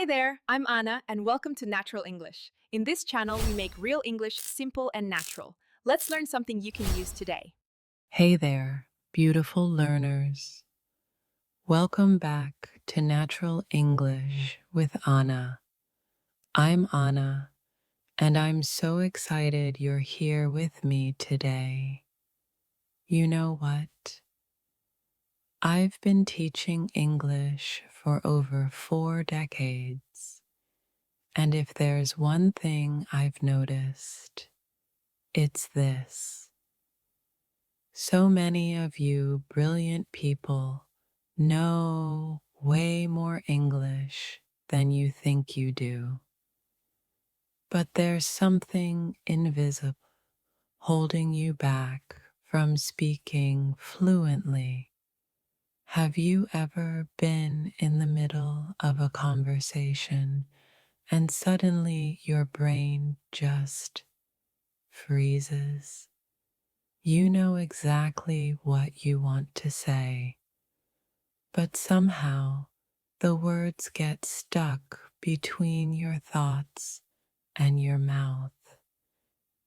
Hi there, I'm Anna, and welcome to Natural English. In this channel, we make real English simple and natural. Let's learn something you can use today. Hey there, beautiful learners. Welcome back to Natural English with Anna. I'm Anna, and I'm so excited you're here with me today. You know what? I've been teaching English for over 4 decades, and if there's one thing I've noticed, it's this. So many of you brilliant people know way more English than you think you do. But there's something invisible holding you back from speaking fluently. Have you ever been in the middle of a conversation and suddenly your brain just freezes? You know exactly what you want to say, but somehow the words get stuck between your thoughts and your mouth.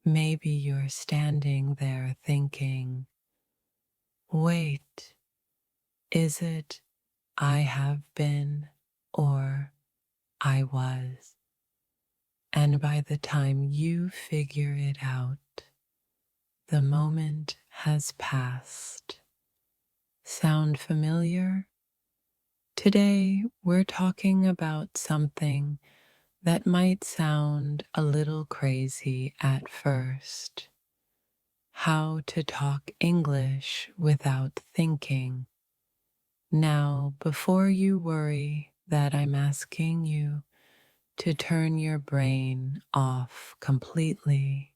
Maybe you're standing there thinking, wait, is it I have been or I was? And by the time you figure it out, the moment has passed. Sound familiar? Today, we're talking about something that might sound a little crazy at first. How to talk English without thinking. Now, before you worry that I'm asking you to turn your brain off completely,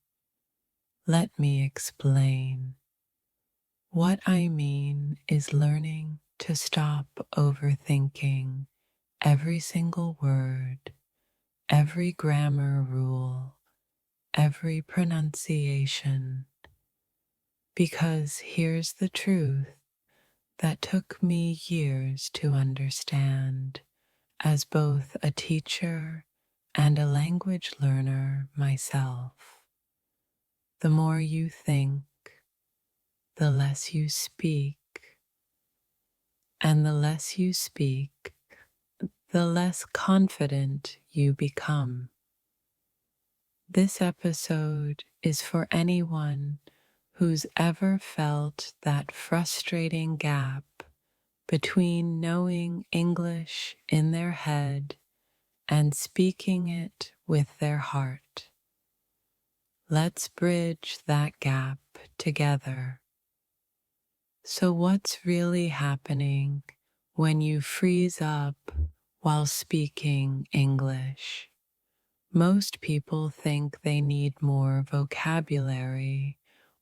let me explain. What I mean is learning to stop overthinking every single word, every grammar rule, every pronunciation. Because here's the truth that took me years to understand as both a teacher and a language learner myself. The more you think, the less you speak, and the less you speak, the less confident you become. This episode is for anyone who's ever felt that frustrating gap between knowing English in their head and speaking it with their heart. Let's bridge that gap together. So, what's really happening when you freeze up while speaking English? Most people think they need more vocabulary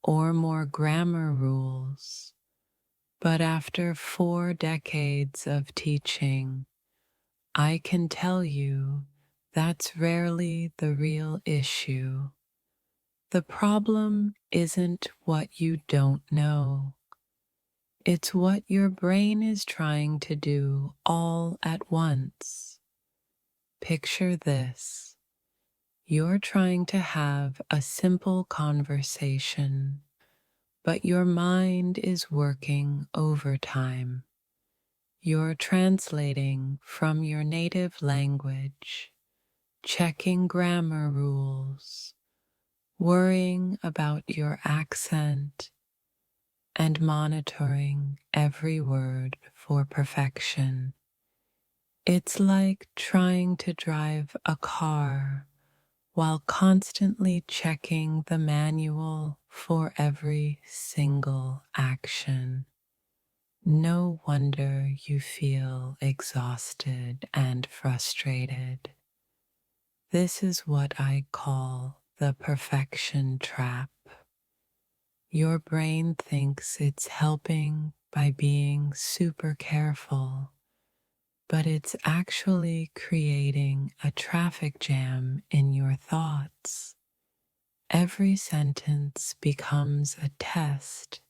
or more grammar rules. But after 4 decades of teaching, I can tell you that's rarely the real issue. The problem isn't what you don't know. It's what your brain is trying to do all at once. Picture this. You're trying to have a simple conversation, but your mind is working overtime. You're translating from your native language, checking grammar rules, worrying about your accent, and monitoring every word for perfection. It's like trying to drive a car while constantly checking the manual for every single action. No wonder you feel exhausted and frustrated. This is what I call the perfection trap. Your brain thinks it's helping by being super careful, but it's actually creating a traffic jam in your thoughts. Every sentence becomes a test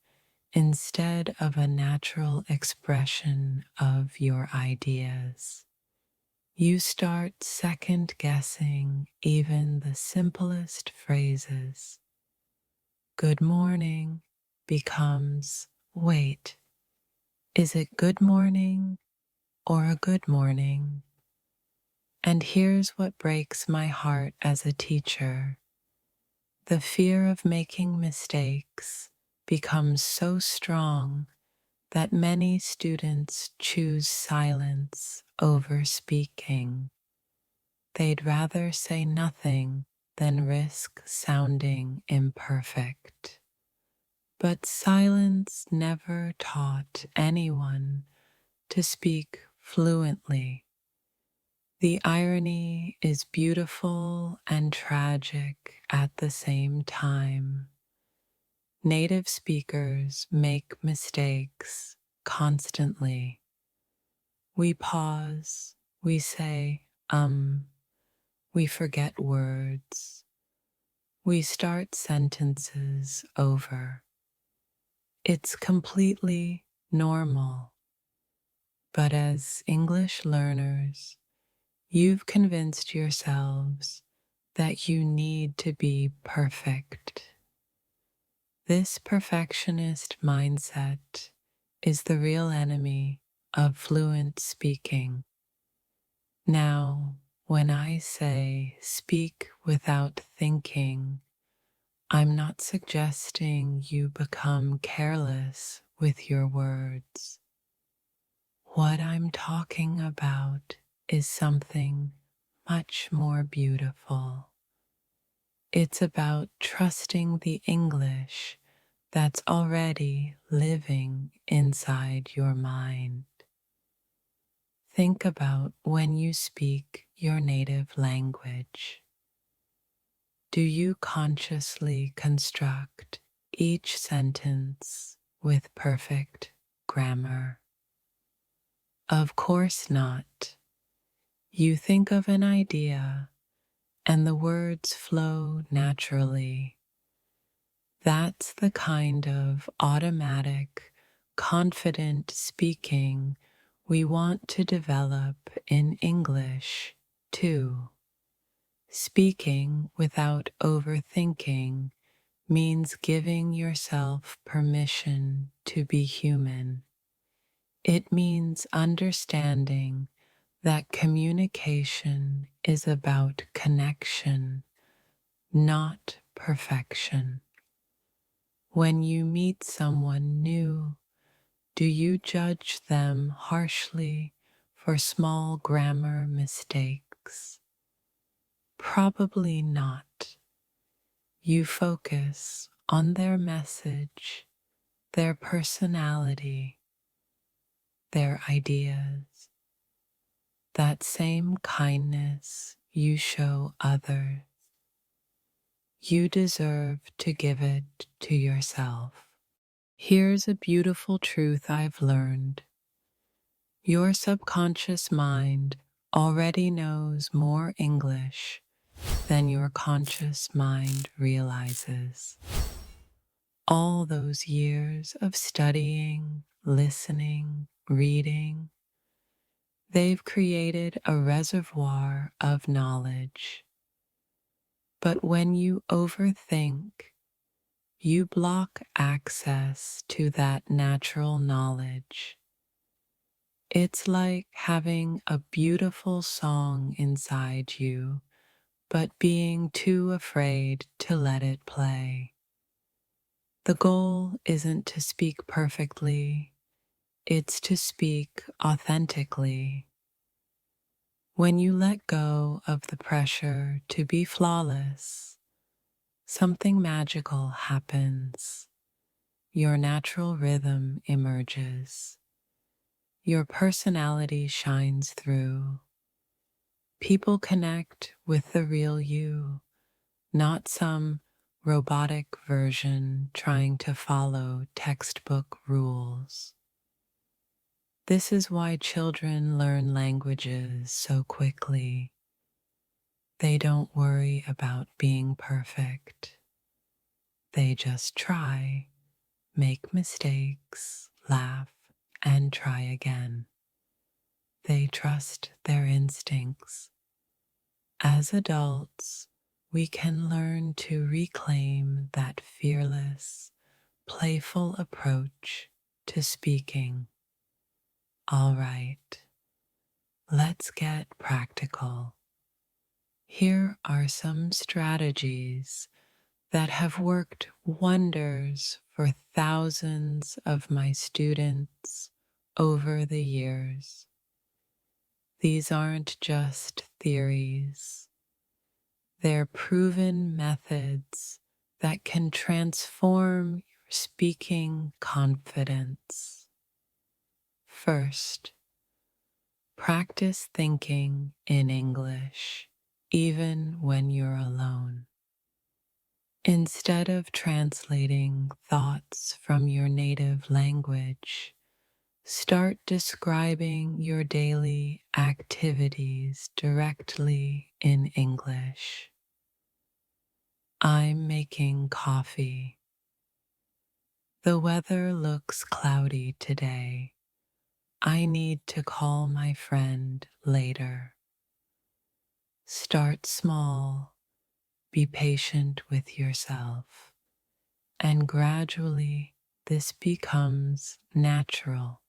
instead of a natural expression of your ideas. You start second guessing even the simplest phrases. Good morning becomes, wait, is it good morning or a good morning? And here's what breaks my heart as a teacher. The fear of making mistakes becomes so strong that many students choose silence over speaking. They'd rather say nothing than risk sounding imperfect. But silence never taught anyone to speak fluently. The irony is beautiful and tragic at the same time. Native speakers make mistakes constantly. We pause, we say, we forget words, we start sentences over. It's completely normal. But as English learners, you've convinced yourselves that you need to be perfect. This perfectionist mindset is the real enemy of fluent speaking. Now, when I say speak without thinking, I'm not suggesting you become careless with your words. What I'm talking about is something much more beautiful. It's about trusting the English that's already living inside your mind. Think about when you speak your native language. Do you consciously construct each sentence with perfect grammar? Of course not. You think of an idea and the words flow naturally. That's the kind of automatic, confident speaking we want to develop in English, too. Speaking without overthinking means giving yourself permission to be human. It means understanding that communication is about connection, not perfection. When you meet someone new, do you judge them harshly for small grammar mistakes? Probably not. You focus on their message, their personality, their ideas, that same kindness you show others. You deserve to give it to yourself. Here's a beautiful truth I've learned. Your subconscious mind already knows more English than your conscious mind realizes. All those years of studying, listening, reading, they've created a reservoir of knowledge. But when you overthink, you block access to that natural knowledge. It's like having a beautiful song inside you, but being too afraid to let it play. The goal isn't to speak perfectly, it's to speak authentically. When you let go of the pressure to be flawless, something magical happens. Your natural rhythm emerges. Your personality shines through. People connect with the real you, not some robotic version trying to follow textbook rules. This is why children learn languages so quickly. They don't worry about being perfect. They just try, make mistakes, laugh, and try again. they trust their instincts. As adults, we can learn to reclaim that fearless, playful approach to speaking. All right, let's get practical. Here are some strategies that have worked wonders for thousands of my students over the years. These aren't just theories, they're proven methods that can transform your speaking confidence. First, practice thinking in English, even when you're alone. Instead of translating thoughts from your native language, start describing your daily activities directly in English. I'm making coffee. The weather looks cloudy today. I need to call my friend later. Start small, be patient with yourself, and gradually this becomes natural.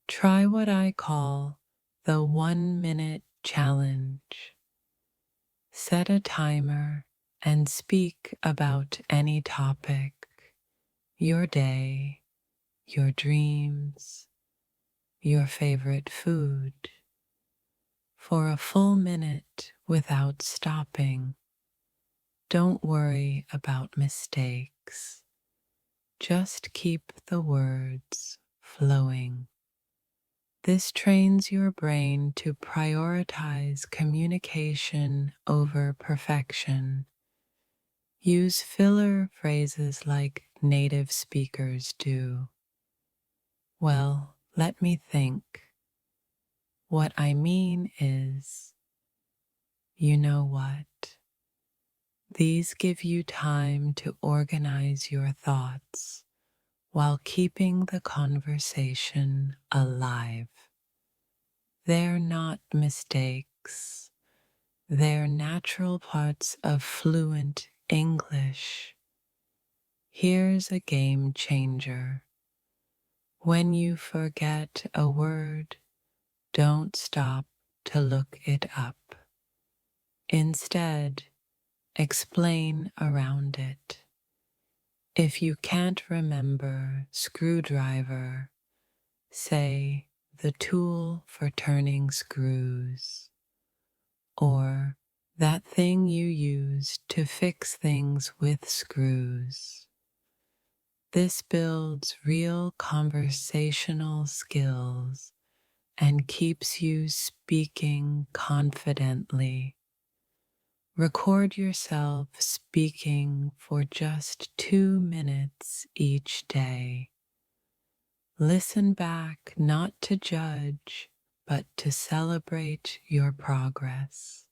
Try what I call the 1 minute challenge. Set a timer and speak about any topic, your day, your dreams, your favorite food, for a full minute without stopping. Don't worry about mistakes. Just keep the words flowing. This trains your brain to prioritize communication over perfection. Use filler phrases like native speakers do. Well, let me think. What I mean is, you know what? These give you time to organize your thoughts while keeping the conversation alive. They're not mistakes. They're natural parts of fluent English. Here's a game changer. When you forget a word, don't stop to look it up. Instead, explain around it. If you can't remember screwdriver, say the tool for turning screws, or that thing you use to fix things with screws. This builds real conversational skills and keeps you speaking confidently. Record yourself speaking for just 2 minutes each day. Listen back not to judge, but to celebrate your progress.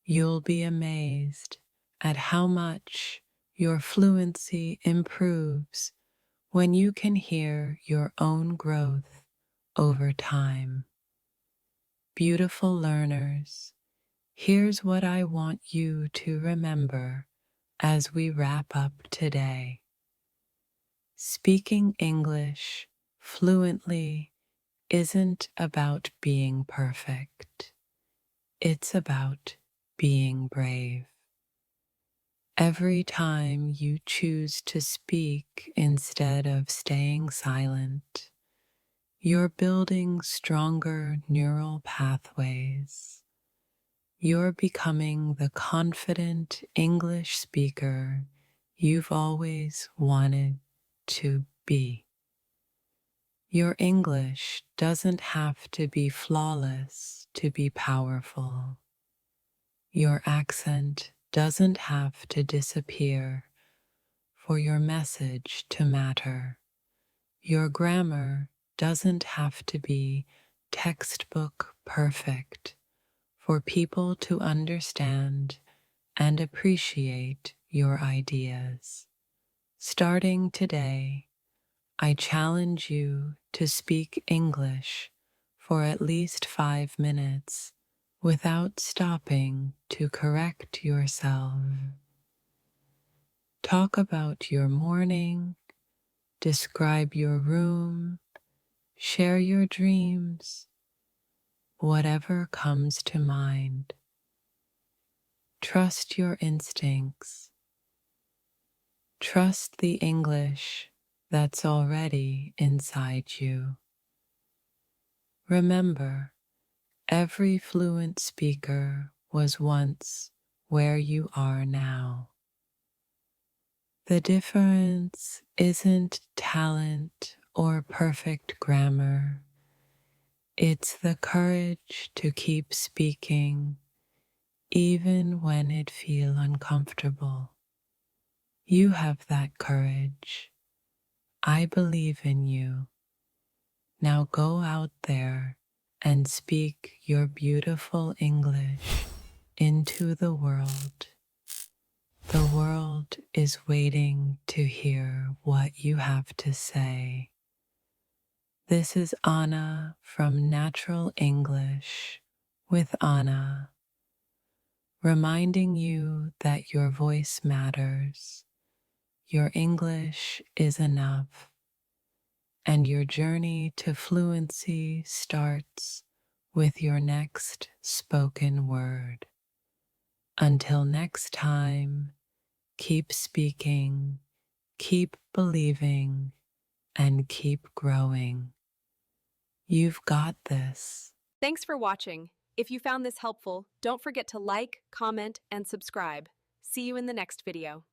You'll be amazed at how much your fluency improves when you can hear your own growth over time. Beautiful learners, here's what I want you to remember as we wrap up today. Speaking English fluently isn't about being perfect. It's about being brave. Every time you choose to speak instead of staying silent, you're building stronger neural pathways. You're becoming the confident English speaker you've always wanted to be. Your English doesn't have to be flawless to be powerful. Your accent doesn't have to disappear for your message to matter. Your grammar doesn't have to be textbook perfect for people to understand and appreciate your ideas. Starting today, I challenge you to speak English for at least 5 minutes without stopping to correct yourself. Talk about your morning, describe your room, share your dreams, whatever comes to mind. Trust your instincts. Trust the English that's already inside you. Remember, every fluent speaker was once where you are now. The difference isn't talent or perfect grammar. It's the courage to keep speaking even when it feels uncomfortable. You have that courage. I believe in you. Now go out there and speak your beautiful English into the world. The world is waiting to hear what you have to say. This is Anna from Natural English with Anna, reminding you that your voice matters, your English is enough, and your journey to fluency starts with your next spoken word. Until next time, keep speaking, keep believing, and keep growing. You've got this. Thanks for watching. If you found this helpful, don't forget to like, comment, and subscribe. See you in the next video.